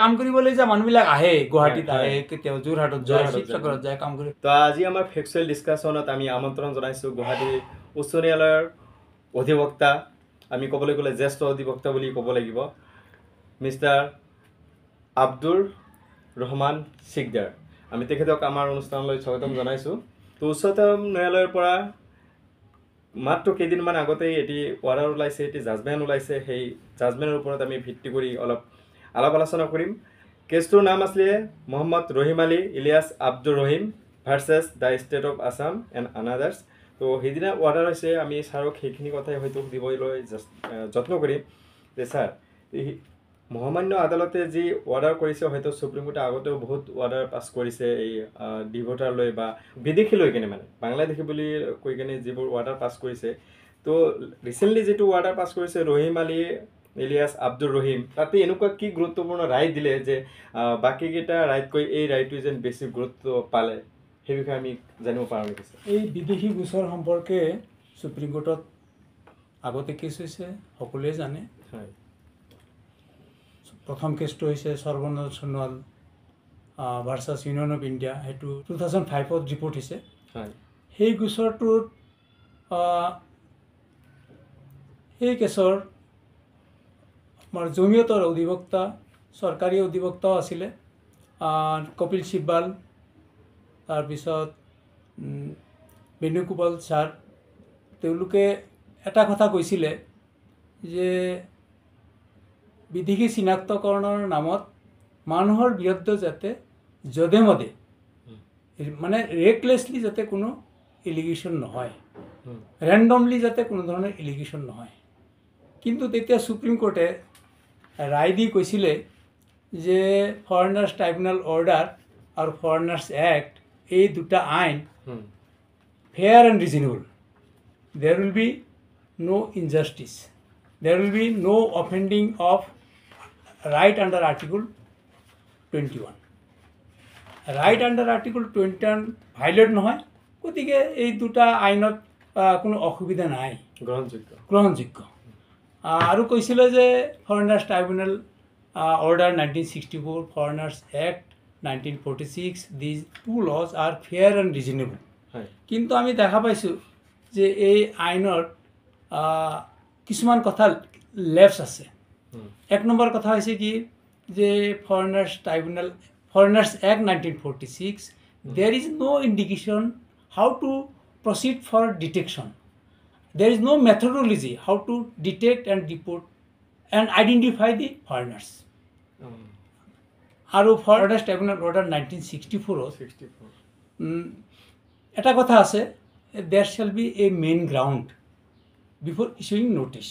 কাম কৰিবলৈ যে মানুহবিলাক আহে গুৱাহাটীত আহে কেতিয়াও যোৰহাটত যায় শিৱসাগৰত যায় কাম কৰি। তো আজি আমাৰ ফেক্সুৱেল ডিছকাশ্যনত আমি আমন্ত্ৰণ জনাইছোঁ গুৱাহাটী উচ্চ ন্যায়ালয়ৰ অধিবক্তা, আমি ক'বলৈ গ'লে জ্যেষ্ঠ অধিবক্তা বুলি ক'ব লাগিব, মিষ্টাৰ আব্দুৰ ৰহমান সিকদাৰ। আমি তেখেতক আমাৰ অনুষ্ঠানলৈ স্বাগতম জনাইছোঁ। তো উচ্চতম ন্যায়ালয়ৰ পৰা মাত্ৰ কেইদিনমান আগতেই এটি অৰ্ডাৰ ওলাইছে, এটি জাজমেণ্ট ওলাইছে। সেই জাজমেণ্টৰ ওপৰত আমি ভিত্তি কৰি অলপ আলাপ আলোচনা কৰিম। কেছটোৰ নাম আছিলে Mohammed Rahim Ali Ilias Abdur Rahim versus the state of Assam and others. তো সেইদিনা অৰ্ডাৰ হৈছে, আমি ছাৰক সেইখিনি কথাই হয়তো সুধিবলৈ যত্ন কৰিম যে ছাৰ, এই মহামান্য আদালতে যি অৰ্ডাৰ কৰিছে, হয়তো সুপ্ৰিম কোৰ্টে আগতেও বহুত অৰ্ডাৰ পাছ কৰিছে এই ডিভোটাৰ লৈ বা বিদেশী লৈ কেনে, মানে বাংলাদেশী বুলি কৈ কেনে যিবোৰ অৰ্ডাৰ পাছ কৰিছে। তো ৰিচেণ্টলি যিটো অৰ্ডাৰ পাছ কৰিছে ৰহিম আলী ইলিয়াছ আব্দুৰ ৰহিম, তাতে এনেকুৱা কি গুৰুত্বপূৰ্ণ ৰায় দিলে যে বাকীকেইটা ৰায়তকৈ এই ৰায়টোৱে যেন বেছি গুৰুত্ব পালে, সেই বিষয়ে আমি জানিব পাৰোঁ নেকি? এই বিদেশী গোচৰ সম্পৰ্কে সুপ্ৰিম কোৰ্টত আগতে কেছ হৈছে, সকলোৱে জানে। হয়। প্ৰথম কেছটো হৈছে Sarbananda Sonowal versus union of India, সেইটো 2005ত ৰিপৰ্ট হৈছে। হয়। সেই গোচৰটোত সেই কেছৰ আমাৰ জমিয়তৰ অধিবক্তা, চৰকাৰী অধিবক্তাও আছিলে কপিল চিব্বাল, তাৰপিছত বেণুগোপাল ছাৰ। তেওঁলোকে এটা কথা কৈছিলে যে বিদেশী চিনাক্তকৰণৰ নামত মানুহৰ বিৰুদ্ধে যাতে যধে মধে মানে ৰেকলেছলি যাতে কোনো এলিগেশ্যন নহয়, ৰেণ্ডমলি যাতে কোনো ধৰণৰ এলিগেশ্যন নহয়। কিন্তু তেতিয়া সুপ্ৰিম কোৰ্টে ৰায় দি কৈছিলে যে ফৰেনাৰ্ছ ট্ৰাইব্যুনেল অৰ্ডাৰ আৰু ফৰেনাৰ্ছ এক্ট, এই দুটা আইন ফেয়াৰ এণ্ড ৰিজনেবল। দেৰ will be no injustice, there will be no offending of right under Article 21. Right under Article 21 violate নহয়, গতিকে এই দুটা আইনত কোনো অসুবিধা নাই, গ্ৰহণযোগ্য। আৰু কৈছিলে যে foreigners tribunal order 1964, foreigners act 1946, these two laws are fair and reasonable. কিন্তু আমি দেখা পাইছোঁ যে এই আইনৰ কিছুমান কথা লেপছ আছে। এক নম্বৰ কথা হৈছে কি যে foreigners ট্ৰাইব্যুনেল, foreigners act 1946, there is no' indication how to proceed for detection, there is no' methodology how to detect and deport and identify the foreigners. আৰু ফৰেনাৰ্ছ ট্ৰাইব্যুনেল অৰ্ডাৰ 1964ত এটা কথা আছে, there shall be a main ground before issuing notice.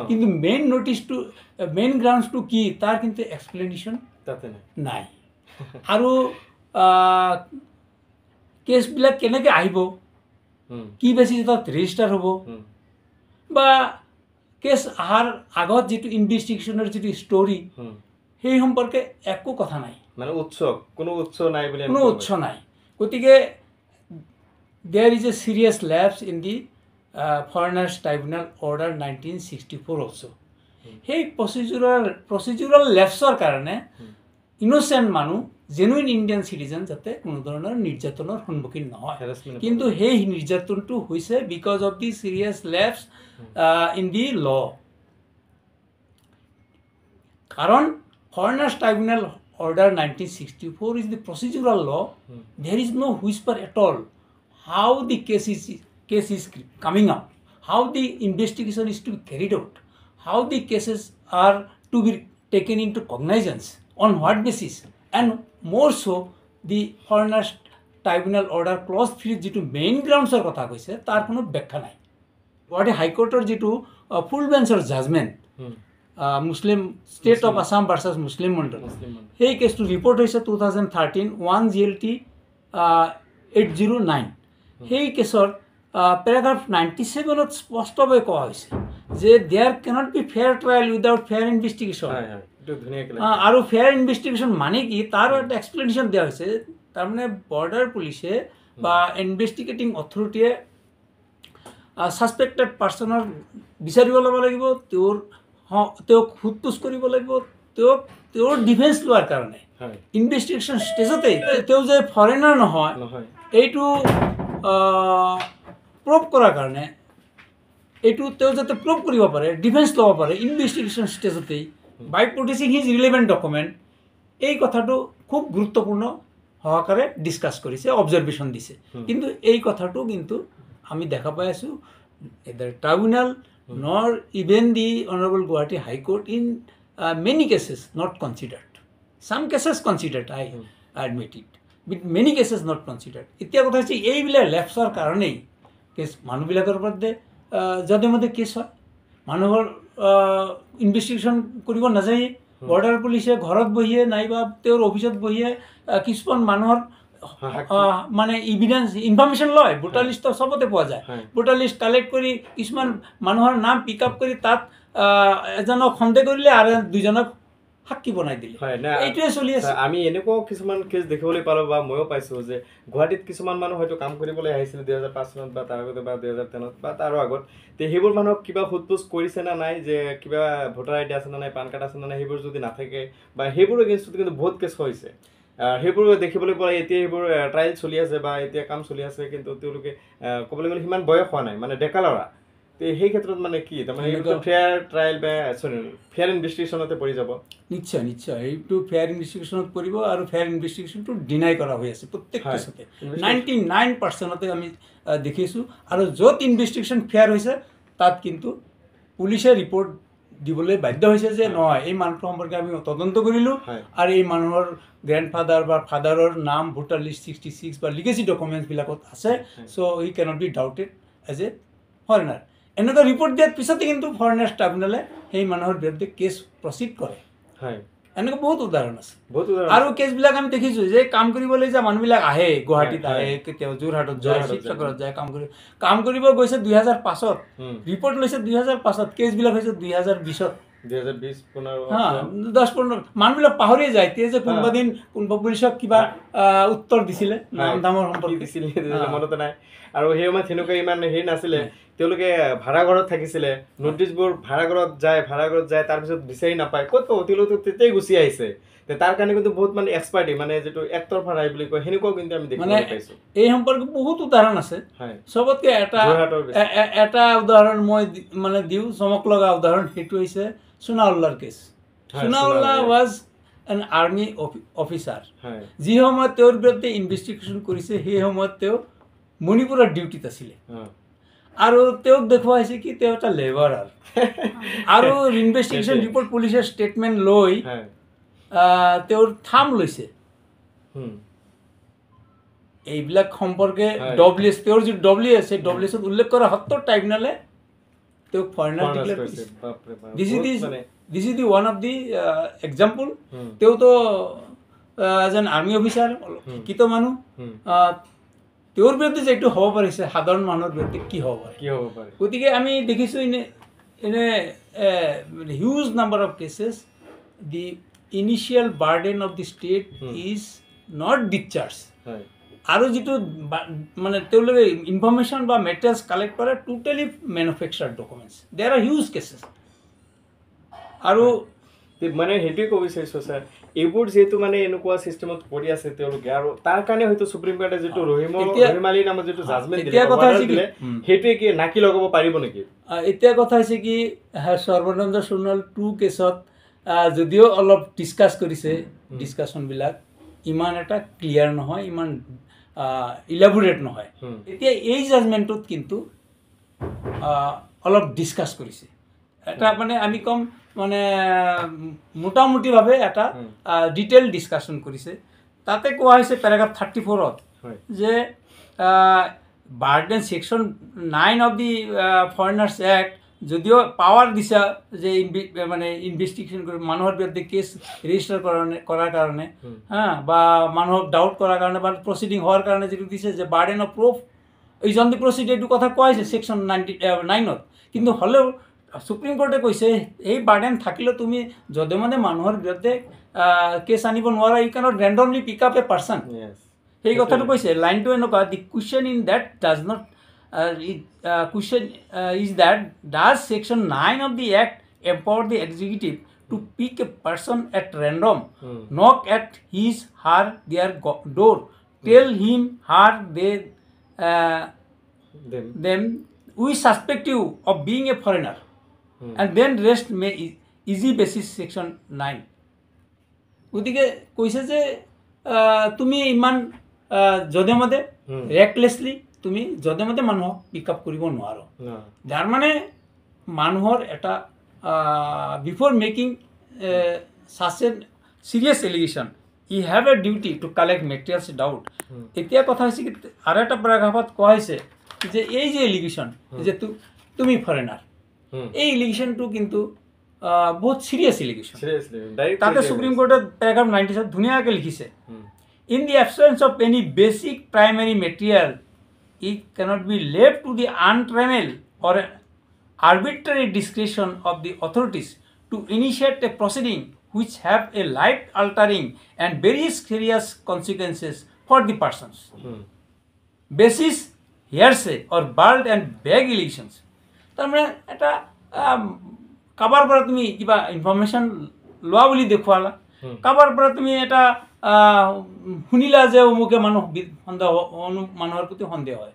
কিন্তু main নোটিসটো, main গ্ৰাউন্ডসটো কি তাৰ কিন্তু এক্সপ্লেনেশন তাতে নাই। আৰু কেছবিলাক কেনেকৈ আহিব, কি বেচিছত ৰেজিষ্টাৰ হ'ব, বা কেছ অহাৰ আগত যিটো ইনভেষ্টিগেশ্যনৰ যিটো ষ্টৰি, সেই সম্পৰ্কে একো কথা নাই, মানে কোনো উৎস নাই বুলি, কোনো উৎস নাই। গতিকে there is a serious lapse in the foreigners tribunal order 1964 also'. সেই প্ৰচিজুৰেল লেপছৰ কাৰণে ইন'চেণ্ট মানুহ, জেনুইন ইণ্ডিয়ান চিটিজেন যাতে কোনো ধৰণৰ নিৰ্যাতনৰ সন্মুখীন নহয়। কিন্তু সেই নিৰ্যাতনটো হৈছে because of the serious lapse in the law. কাৰণ foreigners tribunal order 1964 is the procedural law, there is no' whisper at all how the case is coming up, how the investigation is to be carried out, how the cases are to be taken into cognizance, on what basis, and more so the foreigners tribunal order clause 3 যেটো main গ্ৰাউণ্ডছৰ কথা কৈছে তাৰ কোনো ব্যাখ্যা নাই। গুৱাহাটী হাইকোৰ্টৰ যেটো full বেঞ্চৰ judgement Muslim state of Assam versus Muslim Mandal, সেই কেছটো ৰিপৰ্ট হৈছে 2013 1 GLT 809। সেই কেছৰ পেৰাগ্ৰাফ 97ত স্পষ্টভাৱে কোৱা হৈছে যে there cannot be fair trial without fair investigation. আৰু ফেয়াৰ ইনভেষ্টিগেশ্যন মানে কি তাৰ এটা এক্সপ্লেনেশ্যন দিয়া হৈছে। তাৰমানে বৰ্ডাৰ পুলিচে বা ইনভেষ্টিগেটিং অথৰিটিয়ে ছাছপেক্টেড পাৰ্চনৰ বিচাৰিব ল'ব লাগিব, তেওঁক সোধ পোছ কৰিব লাগিব, তেওঁৰ ডিফেন্স লোৱাৰ কাৰণে হয় ইনভেষ্টিগেশ্যন ষ্টেজতেই তেওঁ যে ফৰেনাৰ নহয় নহয় এইটো প্ৰুভ কৰাৰ কাৰণে এইটো তেওঁ যাতে প্ৰুভ কৰিব পাৰে ডিফেন্স ল'ব পাৰে ইনভেষ্টিগেশ্যন ষ্টেজতেই বাই প্ৰডিউচিং হিজ ৰিলেভেণ্ট ডকুমেণ্ট এই কথাটো খুব গুৰুত্বপূৰ্ণ সহকাৰে ডিছকাছ কৰিছে অবজাৰ্ভেশ্যন দিছে কিন্তু এই কথাটো কিন্তু আমি দেখা পাই আছোঁ the ট্ৰাইব্যুনেল nor even the Honorable Guwahati High Court in many cases not considered. Some cases considered, I admit it. But many cases not considered. এতিয়া কথা হৈছে এইবিলাক লেপছৰ কাৰণেই কেছ মানুহবিলাকৰ ওপৰতে যধে মধে কেছ হয় মানুহৰ ইনভেষ্টিগেশ্যন কৰিব নাযায়ে বৰ্ডাৰ পুলিচে ঘৰত বহিয়ে নাইবা তেওঁৰ অফিচত বহিয়ে কিছুমান মানুহৰ মানে ইভিডেন্স ইনফৰমেশ্যন লয় ভোটাৰ লিষ্টৰ চবতে পোৱা যায় ভোটাৰ লিষ্ট কালেক্ট কৰি কিছুমান মানুহৰ নাম পিক আপ কৰি তাত এজনক সন্দেহ কৰিলে আৰু দুজনক সাক্ষী বনাই দিলে এইটোৱে চলি আছে আমি এনেকুৱাও কিছুমান কেছ দেখিবলৈ পালোঁ বা ময়ো পাইছোঁ যে গুৱাহাটীত কিছুমান মানুহ হয়তো কাম কৰিবলৈ আহিছিলে 2005 চনত বা তাৰ আগতে বা 2010 বা তাৰো আগত তে সেইবোৰ মানুহক কিবা সোধপোছ কৰিছে না নাই যে কিবা ভোটাৰ আইডি আছে না নাই পান কাৰ্ড আছে না নাই সেইবোৰ যদি নাথাকে বা সেইবোৰ এগেইনষ্টত কিন্তু বহুত কেছ হৈছে সেইবোৰ দেখিবলৈ পোৱা এতিয়া সেইবোৰ ট্ৰায়েল চলি আছে বা এতিয়া কাম চলি আছে কিন্তু তেওঁলোকে ক'বলৈ গ'লে সিমান বয়স হোৱা নাই মানে ডেকা ল'ৰা তো সেই ক্ষেত্ৰত মানে কি তাৰমানে ফেয়াৰ ট্ৰায়েল বা ফেয়াৰ ইনভেষ্টিগেশ্যনতে পৰি যাব নিশ্চয় নিশ্চয় এইটো ফেয়াৰ ইনভেষ্টিগেশ্যনত পৰিব আৰু ফেয়াৰ ইনভেষ্টিগেশ্যনটো ডিনাই কৰা হৈ আছে প্ৰত্যেক কেছতে 99%তে আমি দেখিছোঁ আৰু য'ত ইনভেষ্টিগেশ্যন ফেয়াৰ হৈছে তাত কিন্তু পুলিচে ৰিপৰ্ট দিবলৈ বাধ্য হৈছে যে নহয় এই মানুহটোৰ সম্পৰ্কে আমি তদন্ত কৰিলোঁ আৰু এই মানুহৰ গ্ৰেণ্ডফাদাৰ বা ফাদাৰৰ নাম ভোটাৰ লিষ্ট 66 বা লিগেচি ডকুমেণ্টছবিলাকত আছে so' he cannot be doubted as a foreigner এনেকুৱা ৰিপৰ্ট দিয়াৰ পিছতে কিন্তু ফৰেনাৰ্ছ ট্ৰাইব্যুনেলে সেই মানুহৰ বিৰুদ্ধে কেছ প্ৰচিড কৰে এনেকুৱা বহুত উদাহৰণ আছে আৰু কেছবিলাক আমি দেখিছোঁ যে কাম কৰিবলৈ যে মানুহবিলাক আহে গুৱাহাটীত আহে কেতিয়াও যোৰহাটত যায় শিৱসাগৰত যায় কাম কৰিব গৈছে 2005ত ৰিপৰ্ট লৈছে 2005ত কেছবিলাক হৈছে 2020ত 10-15 মানুহবিলাক পাহৰিয়ে যায় এতিয়া যে কোনোবা দিন কোনোবা পুলিচক কিবা উত্তৰ দিছিলে নাম দামৰ সম্পৰ্কে দিছিলে মনত নাই আৰু সেই সময়ত সেনেকুৱা ইমান হেৰি নাছিলে তেওঁলোকে ভাড়াঘৰত থাকিছিলে নোটিছবোৰ ভাড়াঘৰত যায় তাৰপিছত বিচাৰি নাপায় ক'ত তেওঁলোকে তেতিয়াই গুচি আহিছে তাৰ কাৰণে কিন্তু বহুত মানে এক্সপাৰ্টি মানে যিটো একতৰফা ৰায় বুলি কয় সেনেকুৱাও কিন্তু আমি দেখিবলৈ পাইছোঁ এই সম্পৰ্কে বহুত উদাহৰণ আছে চবতকৈ এটা উদাহৰণ মই মানে দিওঁ চমক লগা উদাহৰণ সেইটো হৈছে সোনাউল্লাৰ case Sanaullah was an army officer যি সময়ত তেওঁৰ বিৰুদ্ধে ইনভেষ্টিগেশ্যন কৰিছে সেই সময়ত তেওঁ মণিপুৰৰ ডিউটিত আছিলে আৰু তেওঁক দেখুৱাইছে কি তেওঁ এটা লেবাৰাৰ আৰু ইনভেষ্টিগেশ্যন ৰিপৰ্ট পুলিচৰ ষ্টেটমেণ্ট লৈ তেওঁৰ থাম লৈছে এইবিলাক সম্পৰ্কে ডব্লিউএছ তেওঁৰ যিটো ডব্লিউএছ সেই ডব্লিউএছত উল্লেখ কৰা সত্তৰ ট্ৰাইব্যুনেলে তেওঁক ফৰেনাৰ ডিক্লেয়াৰ কৰিছে this is the one of the example তেওঁতো এজন আৰ্মি অফিচাৰ শিক্ষিত মানুহ তেওঁৰ বিৰুদ্ধে যিটো হ'ব পাৰিছে সাধাৰণ মানুহৰ বিৰুদ্ধে কি হ'ব পাৰে গতিকে আমি দেখিছোঁ এনে huge number of cases the initial burden of the state is not discharge আৰু যিটো মানে তেওঁলোকে ইনফৰমেশ্যন বা মেটেৰিয়েলছ কালেক্ট কৰে টোটেলি মেনুফেকচাৰ্ড ডকুমেণ্টছ দেৰ আৰ হিউজ কেছেছ আৰু মানে সেইটোৱে ক'ব বিচাৰিছোঁ ছাৰ এইবোৰ যিহেতু মানে এনেকুৱা চিষ্টেমত পৰি আছে তেওঁলোকে আৰু তাৰ কাৰণে হয়তো সুপ্ৰিম কোৰ্টে যিটো ৰহিমালীৰ নামত যিটো জাজমেণ্ট দিলে সেইটোৱে কি নাকি লগাব পাৰিব নেকি এতিয়া কথা হৈছে কি সৰ্বানন্দ সোণোৱাল 2 কেছত যদিও অলপ ডিছকাছ কৰিছে ডিছকাশ্যনবিলাক ইমান এটা ক্লিয়াৰ নহয় ইমান ইলাবোৰেট নহয় এতিয়া এই জাজমেণ্টটোত কিন্তু অলপ ডিছকাছ কৰিছে এটা মানে আমি ক'ম মানে মোটামুটিভাৱে এটা ডিটেইল ডিছকাশ্যন কৰিছে তাতে কোৱা হৈছে পেৰাগ্ৰাফ 34ত যে burden section 9 of the foreigners act যদিও পাৱাৰ দিছে যে মানে ইনভেষ্টিগেশ্যন কৰি মানুহৰ বিৰুদ্ধে কেছ ৰেজিষ্টাৰ কৰাৰ কাৰণে বা মানুহক ডাউট কৰাৰ কাৰণে বা প্ৰচিডিং হোৱাৰ কাৰণে যিটো দিছে যে burden of proof is on the proceed এইটো কথা কোৱা হৈছে ছেকশ্যন 9ত কিন্তু হ'লেও সুপ্ৰিম কোৰ্টে কৈছে এই বাৰ্ডেন থাকিলেও তুমি যধে মধে মানুহৰ বিৰুদ্ধে কেছ আনিব নোৱাৰা you cannot randomly pick up a person সেই কথাটো কৈছে লাইনটো এনেকুৱা the question in that does not question is that does section 9 of the act empower the executive to pick a person at random, knock at his her their door, tell him her they them we suspect you of being a foreigner, and then rest may easy basis section 9. গতিকে কৈছে যে তুমি ইমান যধে মধে ৰেকলেছলি তুমি যধে মধে মানুহক পিক আপ কৰিব নোৱাৰো। যাৰ মানে মানুহৰ এটা before making such a serious allegation you have a duty to collect materials doubt। এতিয়া কথা হৈছে কি আৰু এটা প্যাৰাগ্ৰাফত কোৱা হৈছে যে এই যে এলিগেশ্যন যে তুমি ফৰেনাৰ, এই এলিগেশ্যনটো কিন্তু বহুত সিরিয়াস এলিগেশন। তাতে সুপ্রিম কোর্টের প্যারাগ্রাফ 97 ধুনিয়াকে লিখিছে, in the absence of any basic primary material it cannot be left to the untrammelled or arbitrary discretion of the authorities to initiate a proceeding which have a life altering and very serious consequences for the persons basis hearsay or bald and vague allegations. তার মানে এটা কাবাৰ পৰা তুমি কিবা information লোৱা বুলি দেখুৱালা, কাবাৰ পৰা তুমি এটা শুনিলা যে অমুকে মানুহ সন্দেহ মানুহৰ প্ৰতি সন্দেহ হয়,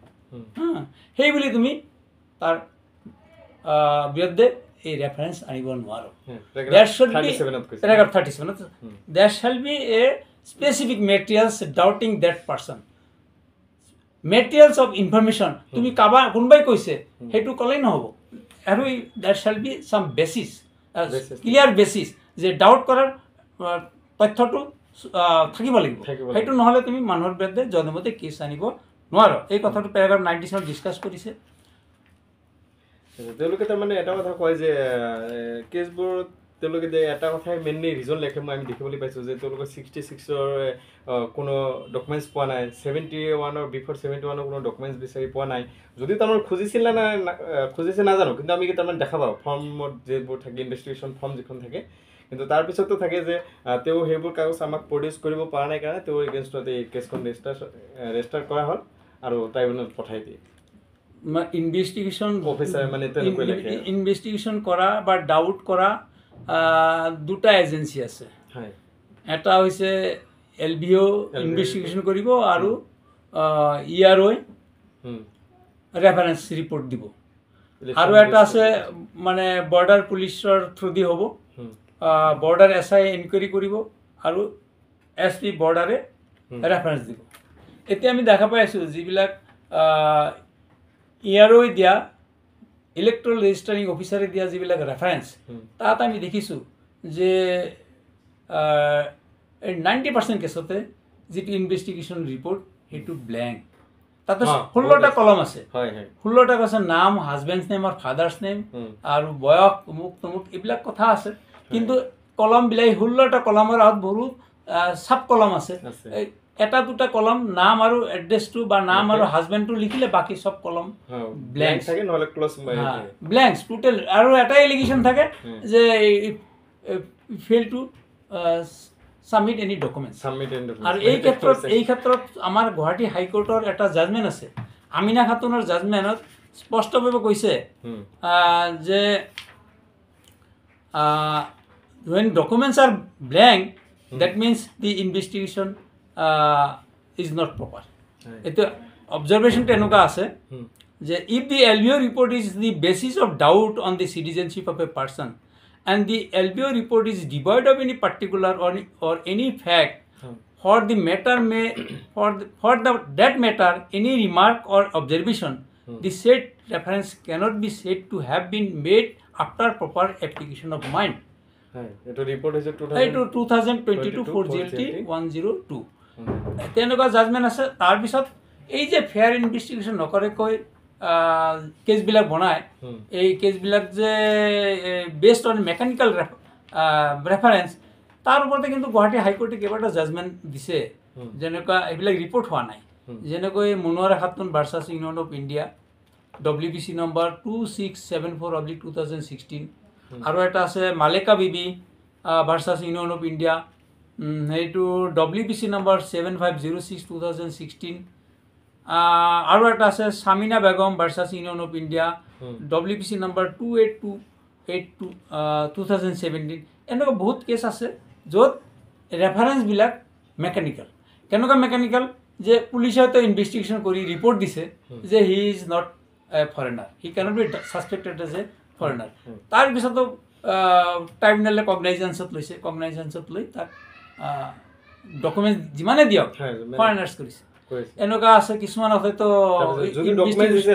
সেই বুলি তুমি তাৰ বিৰুদ্ধে এই ৰেফাৰেঞ্চ আনিব নোৱাৰো। প্যাৰাগ্ৰাফ 37 there shall be a specific materials doubting that person, materials of information তুমি কাবা কোনবাই কৈছে সেইটো ক'লেই নহ'ব, আৰু there shall be some basis, clear basis যে ডাউট কৰাৰ তথ্যটো থাকিব লাগিব, সেইটো নহ'লে তুমি মানুহৰ বিৰুদ্ধে জনমতে কেছ আনিব নোৱাৰো। এই কথাটো প্যাৰাগ্ৰাফ 97 ডিছকাছ কৰিছে। তেওঁলোকে তাৰমানে এটা কথা কয় যে কেছবোৰত তেওঁলোকে যে এটা কথাই মেইনলি ৰিজন লেখে, মই আমি দেখিবলৈ পাইছোঁ যে তেওঁলোকে 66ৰ কোনো ডকুমেণ্টছ পোৱা নাই, 71ৰ বিফৰ 71ৰ কোনো ডকুমেণ্টছ বিচাৰি পোৱা নাই। যদি তাৰমানে খুজিছিল না খুজিছে নাজানো, কিন্তু আমি তাৰমানে দেখা পাওঁ ফৰ্মত যিবোৰ থাকে ইনভেষ্টিগেশ্যন ফৰ্ম যিখন থাকে, কিন্তু তাৰপিছতো থাকে যে তেওঁ সেইবোৰ কাগজ আমাক প্ৰডিউচ কৰিব পৰা নাই কাৰণে তেওঁৰ এগেইনষ্টত এই কেছখন ৰেজিষ্টাৰ কৰা হ'ল আৰু ট্ৰাইব্যুনেলত পঠাই দিয়ে। ইনভেষ্টিগেশ্যন অফিচাৰ মানে ইনভেষ্টিগেশ্যন কৰা বা ডাউট কৰা দুটা এজেঞ্চি আছে, এটা হৈছে LBO ইনভেষ্টিগেশ্যন কৰিব আৰু ERO ৰেফাৰেঞ্চ ৰিপৰ্ট দিব, আৰু এটা আছে মানে বৰ্ডাৰ পুলিচৰ থ্ৰু দি হ'ব, বৰ্ডাৰ SI এনকুৱাৰী কৰিব আৰু SP বৰ্ডাৰে ৰেফাৰেঞ্চ দিব। এতিয়া আমি দেখা পাই আছোঁ যিবিলাক ERO দিয়া ইলেক্ট্ৰল ৰেজিষ্টাৰিং অফিচাৰে দিয়া যিবিলাক ৰেফাৰেঞ্চ, তাত আমি দেখিছোঁ যে 90% কেছতে যিটো ইনভেষ্টিগেশ্যন ৰিপৰ্ট সেইটো ব্লেংক। তাতে 16টা কলম আছে, 16টা আছে নাম, হাজবেণ্ডছ নেম আৰু ফাদাৰ্ছ নেম আৰু বয়স অমুক তমুক এইবিলাক কথা আছে, কিন্তু কলমবিলাক 16টা কলমৰ আগত বহুত চাব কলম আছে। এটা দুটা কলম নাম আৰু এড্ৰেছটো বা নাম আৰু হাজবেণ্ডটো লিখিলে বাকী চব কলম ব্লেংক থাকে, নহ'লে ক্লজ ব্লেংকছ টোটেল। আৰু এটা এলিগেশ্যন থাকে যে fail to submit any documents. আৰু এই ক্ষেত্ৰত আমাৰ গুৱাহাটী হাইকোৰ্টৰ এটা জাজমেণ্ট আছে, আমিনা খাতুনৰ জাজমেণ্টত স্পষ্টভাৱে কৈছে যে when documents are blank that means the investigation is not proper। এটা অবজারভেশনটা এনেকুৱা আছে যে if the LBO report is the basis of doubt on the citizenship of a person and the LBO report is devoid of any particular or any fact for the matter may that matter any remark or observation the said reference cannot be said to have been made after proper application of mind। এইটো report হৈছে 2022 4GLT 102 তেনেকুৱা judgement আছে। তাৰপিছত এই যে fair investigation নকৰাকৈ কেছবিলাক বনায়, এই কেছবিলাক যে বেছড অন মেকানিকেল ৰেফাৰেঞ্চ, তাৰ ওপৰতে কিন্তু গুৱাহাটী হাইকোৰ্টে কেইবাটা জাজমেণ্ট দিছে, যেনেকুৱা এইবিলাক ৰিপৰ্ট হোৱা নাই, যেনেকৈ Manowara Khatun versus union of India WBC number 2674/2016, আৰু এটা আছে মালেকা বিবি ভাৰ্চাছ ইউনিয়ন অফ ইণ্ডিয়া, সেইটো WBC নম্বৰ 7506/2016, আৰু এটা আছে Samina Begum versus union of India WBC number 28282/2017। এনেকুৱা বহুত কেছ আছে য'ত ৰেফাৰেঞ্চবিলাক মেকানিকেল। কেনেকুৱা মেকানিকেল যে পুলিচে হয়তো ইনভেষ্টিগেশ্যন কৰি ৰিপৰ্ট দিছে যে he is not a foreigner, he cannot be suspected as a foreigner. তাৰপিছতো ট্ৰাইব্যুনেলে কগনাইজেঞ্চত লৈছে, কগনাইজেঞ্চত লৈ তাক ডকুমেণ্ট যিমানে দিয়ক ফৰেনাৰ্ছ কৰিছে। এনেকুৱা আছে কিছুমান হয়তো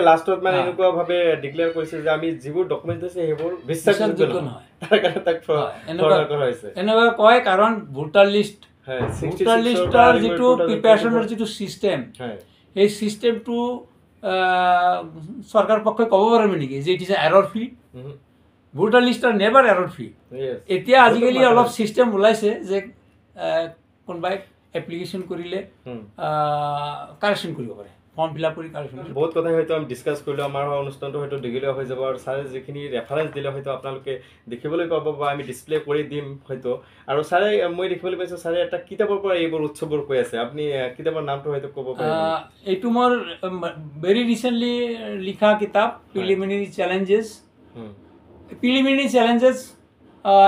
লাষ্টত মানে এনেকুৱা ভাৱে ডিক্লেয়াৰ কৰিছে যে আমি যিবোৰ ডকুমেণ্ট দিছে সেইবোৰ বিশ্বাসযোগ্য নহয়, তাৰ কাৰণে তাক ফৰৱাৰ্ড কৰা হৈছে। এনেকুৱা কয় কাৰণ ভোটাৰ লিষ্টৰ যিটো প্ৰিপেৰেশ্যনৰ যিটো ছিষ্টেম, সেই ছিষ্টেমটো চৰকাৰ পক্ষই ক'ব পাৰিব নেকি যে it is error free? Voter list R never error free. এতিয়া আজিকালি অলপ ছিষ্টেম ওলাইছে যে কোনোবাই এপ্লিকেশ্যন কৰিলে কাৰেকশ্যন কৰিব পাৰে, ফৰ্ম ফিল আপ কৰি কাৰেকশ্যন। বহুত কথাই হয়তো আমি ডিছকাছ কৰিলোঁ, আমাৰ অনুষ্ঠানটো হয়তো দীঘলীয়া হৈ যাব আৰু ছাৰে যিখিনি ৰেফাৰেঞ্চ দিলে হয়তো আপোনালোকে দেখিবলৈ পাব বা আমি ডিছপ্লে কৰি দিম হয়তো। আৰু ছাৰে মই দেখিবলৈ পাইছোঁ ছাৰে এটা কিতাপৰ পৰা এইবোৰ উৎসৱবোৰ কৈ আছে, আপুনি কিতাপৰ নামটো হয়তো ক'ব পাৰিব? এইটো মোৰ ভেৰি ৰিচেণ্টলি লিখা কিতাপ, preliminary challenges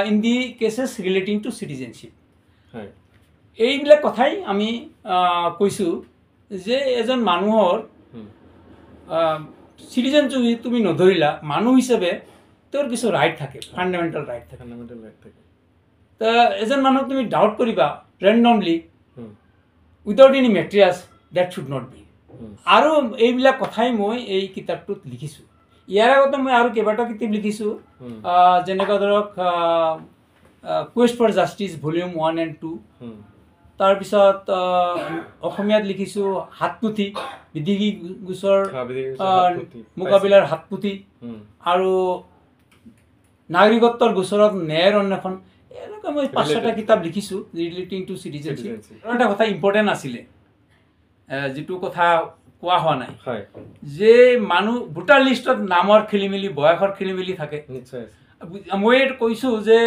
in the cases relating to citizenship. এইবিলাক কথাই আমি কৈছোঁ যে এজন মানুহৰ চিটিজেন যদি তুমি নধৰিলা, মানুহ হিচাপে তেওঁৰ কিছু ৰাইট থাকে, ফাণ্ডামেণ্টেল ৰাইট থাকে। ত এজন মানুহক তুমি ডাউট কৰিবা randomly without any materials, that should not be. আৰু এইবিলাক কথাই মই এই কিতাপটোত লিখিছোঁ। ইয়াৰ আগতে মই আৰু কেইবাটাও কিতাপ লিখিছোঁ, যেনেকুৱা ধৰক quest for justice volume 1 and 2। তাৰপিছত অসমীয়াত লিখিছোঁ হাতপুথি, বিদেশী গোচৰ মোকাবিলাৰ হাতপুথি, আৰু নাগৰিকত্বৰ গোচৰত ন্যায়ৰ অন্বেষণ। এনেকুৱা মই 5-6টা কিতাপ লিখিছোঁ ৰিলেটিং টু চিটিজেনশ্বিপ। এটা কথা ইম্পৰ্টেণ্ট আছিলে, যিটো কথা কোৱা হোৱা নাই, যে মানুহ ভোটাৰ লিষ্টত নামৰ খেলি মেলি, বয়সৰ খেলি মেলি থাকে। মই কৈছোঁ যে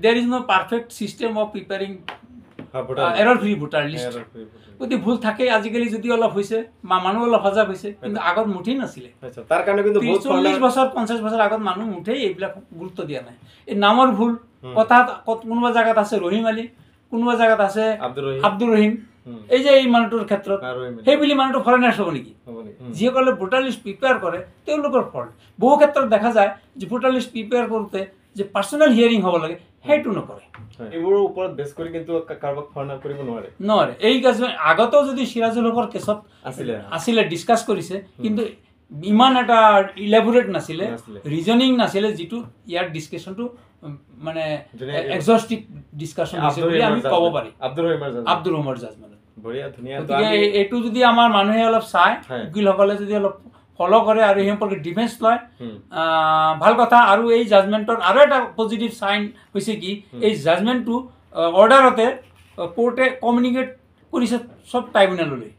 there is no' perfect system of preparing error free voter list. গতিকে ভুল থাকে আজিকালি, যদি অলপ হৈছে, মানুহ অলপ সজাগ হৈছে, কিন্তু আগত মুঠেই নাছিলে। 40 বছৰ 50 বছৰ আগত মানুহ মুঠেই এইবিলাক গুৰুত্ব দিয়া নাই। এই নামৰ ভুল কথা, কোনোবা জেগাত আছে ৰহিম আলী, কোনোবা জেগাত আছে আব্দুৰ ৰহিম। এই যে এই মানুহটোৰ ক্ষেত্ৰত সেই বুলি মানুহটো ফৰেনাৰ্ছ হ'ব নেকি? যিসকলে ভোটাৰ লিষ্ট প্ৰিপেয়াৰ কৰে তেওঁলোকৰ ফল্ট। বহু ক্ষেত্ৰত দেখা যায় যে ভোটাৰ লিষ্ট প্ৰিপেয়াৰ কৰোঁতে যে পাৰ্চনেল হিয়াৰিং হ'ব লাগে সেইটো নকৰে। এইবোৰৰ ওপৰত বেছ কৰি কিন্তু কাৰোবাক ফৰেনাৰ কৰিব নোৱাৰে। এই আগতেও যদি চিৰাজুল হকৰ কেছত আছিলে ডিছকাছ কৰিছে, কিন্তু ইমান এটা ইলেবৰেট নাছিলে, ৰিজনিং নাছিলে, যিটো ইয়াৰ ডিছকাশ্যনটো মানে এক্সহষ্টিভ ডিছকাশ্যন হৈছে বুলি আমি ক'ব পাৰি। আব্দুৰ ৰহিমৰ জাজমেণ্ট গতিকে এইটো যদি আমাৰ মানুহে অলপ চায়, উকিলসকলে যদি অলপ ফ'ল' কৰে আৰু এই সম্পৰ্কে ডিফেন্স লয়, ভাল কথা। আৰু এই জাজমেণ্টৰ আৰু এটা পজিটিভ চাইন হৈছে কি, এই জাজমেণ্টটো অৰ্ডাৰতে কোৰ্টে কমিউনিকেট কৰিছে চব ট্ৰাইব্যুনেললৈ।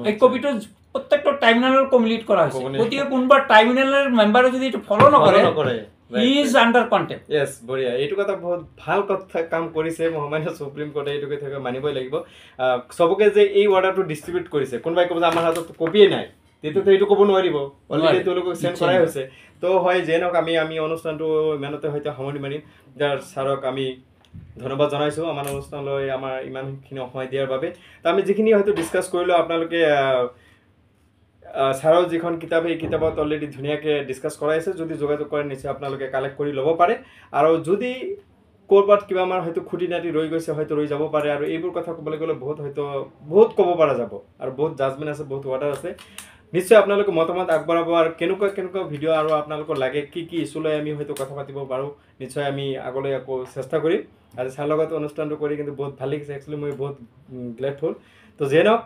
এই কপিটো প্ৰত্যেকটো ট্ৰাইব্যুনেলত কমিউনিকেট কৰা হৈছে। গতিকে কোনোবা ট্ৰাইব্যুনেলৰ মেম্বাৰে যদি এইটো ফ'ল' নকৰে, হি ইজ আণ্ডাৰ কণ্টেম্প্ট। য়েছ, বঢ়িয়া। এইটো কথা বহুত ভাল কথা কাম কৰিছে মহামান্য সুপ্ৰিম কোৰ্টে, এইটো কথা মানিবই লাগিব। চবকে যে এই অৰ্ডাৰটো ডিষ্ট্ৰিবিউট কৰিছে, কোনোবাই ক'ব যে আমাৰ হাতত কপিয়ে নাই, তেতিয়াতো এইটো ক'ব নোৱাৰিব, অলৰেডি তেওঁলোকক চেণ্ড কৰাই হৈছে। তো হয়, যে নহওক আমি অনুষ্ঠানটো ইমানতে হয়তো সামৰণি মাৰিম। যাৰ ছাৰক আমি ধন্যবাদ জনাইছোঁ আমাৰ অনুষ্ঠানলৈ আমাৰ ইমানখিনি সময় দিয়াৰ বাবে। তো আমি যিখিনি হয়তো ডিছকাছ কৰিলোঁ, আপোনালোকে ছাৰৰ যিখন কিতাপ, এই কিতাপত অলৰেডি ধুনীয়াকৈ ডিছকাছ কৰাইছে। যদি যোগাযোগ কৰে নিশ্চয় আপোনালোকে কালেক্ট কৰি ল'ব পাৰে। আৰু যদি ক'ৰবাত কিবা আমাৰ হয়তো খুটি নাটি ৰৈ গৈছে, হয়তো ৰৈ যাব পাৰে। আৰু এইবোৰ কথা ক'বলৈ গ'লে বহুত ক'ব পৰা যাব, আৰু বহুত জাজমেণ্ট আছে, বহুত অৰ্ডাৰ আছে। নিশ্চয় আপোনালোকে মতামত আগবঢ়াব, আৰু কেনেকুৱা ভিডিঅ' আৰু আপোনালোকৰ লাগে, কি ইছ্যু লৈ আমি হয়তো কথা পাতিব পাৰোঁ, নিশ্চয় আমি আগলৈ আকৌ চেষ্টা কৰিম। আজি ছাৰ লগত অনুষ্ঠানটো কৰি কিন্তু বহুত ভাল লাগিছে, একচুৱেলি মই বহুত গ্লেডফুল। তো যিয়ে নহওক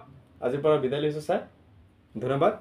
আজিৰ পৰা বিদায় লৈছোঁ ছাৰ, ধন্যবাদ।